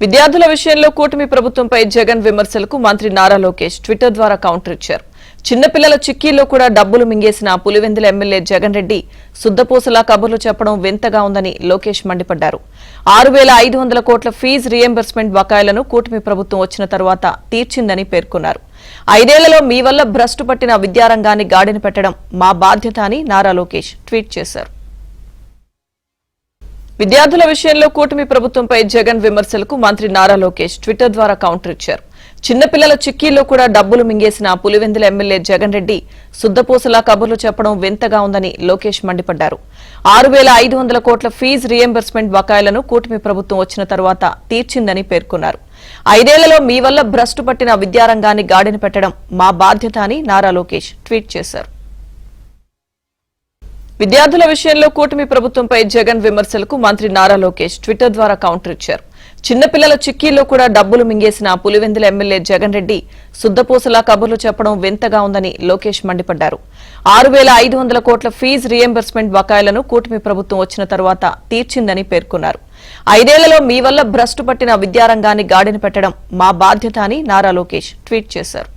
విద్యార్థుల విషయంలో కూటమి ప్రభుత్వంపై జగన్ విమర్శలకు మంత్రి నారా లోకేష్ ట్విట్టర్ ద్వారా కౌంటర్ ఇచ్చారు. చిన్నపిల్లల చిక్కీల్లో కూడా డబ్బులు మింగేసిన పులివెందుల ఎమ్మెల్యే జగన్ రెడ్డి సుద్దపూసలా కబుర్లు చెప్పడం వింతగా ఉందని లోకేష్ మండిపడ్డారు. 6,500 కోట్ల ఫీజు రీయింబర్స్మెంట్ బకాయిలను కూటమి ప్రభుత్వం వచ్చిన తర్వాత తీర్చిందని పేర్కొన్నారు. 5 ఏళ్లలో మీ వల్ల భ్రష్టు పట్టిన విద్యారంగాన్ని గాడిన పెట్టడం మా బాధ్యత అని నారా లోకేష్ ట్వీట్ చేశారు. విద్యార్థుల విషయంలో కూటమి ప్రభుత్వంపై జగన్ విమర్శలకు మంత్రి నారా లోకేష్ ట్విట్టర్ ద్వారా కౌంటర్ ఇచ్చారు. చిన్నపిల్లల చిక్కీల్లో కూడా డబ్బులు మింగేసిన పులివెందుల ఎమ్మెల్యే జగన్ రెడ్డి సుద్దపూసలా కబుర్లు చెప్పడం వింతగా ఉందని లోకేష్ మండిపడ్డారు. 6,500 కోట్ల ఫీజు రీయింబర్స్మెంట్ బకాయిలను కూటమి ప్రభుత్వం వచ్చిన తర్వాత తీర్చిందని పేర్కొన్నారు. 5 ఏళ్లలో మీ వల్ల భ్రష్టు పట్టిన విద్యారంగాన్ని గాడిన పెట్టడం మా బాధ్యత అని నారా లోకేష్ ట్వీట్ చేశారు. విద్యార్థుల విషయంలో కూటమి ప్రభుత్వంపై జగన్ విమర్శలకు మంత్రి నారా లోకేష్ ట్విట్టర్ ద్వారా కౌంటర్ ఇచ్చారు. చిన్నపిల్లల చిక్కీల్లో కూడా డబ్బులు మింగేసిన పులివెందుల ఎమ్మెల్యే జగన్ రెడ్డి సుద్దపూసలా కబుర్లు చెప్పడం వింతగా ఉందని లోకేష్ మండిపడ్డారు. 6,500 కోట్ల ఫీజు రీయింబర్స్మెంట్ బకాయిలను కూటమి ప్రభుత్వం వచ్చిన తర్వాత తీర్చిందని పేర్కొన్నారు. 5 ఏళ్లలో మీ వల్ల భ్రష్టు పట్టిన విద్యారంగాన్ని గాడిన పెట్టడం మా బాధ్యత అని నారా లోకేష్ ట్వీట్ చేశారు.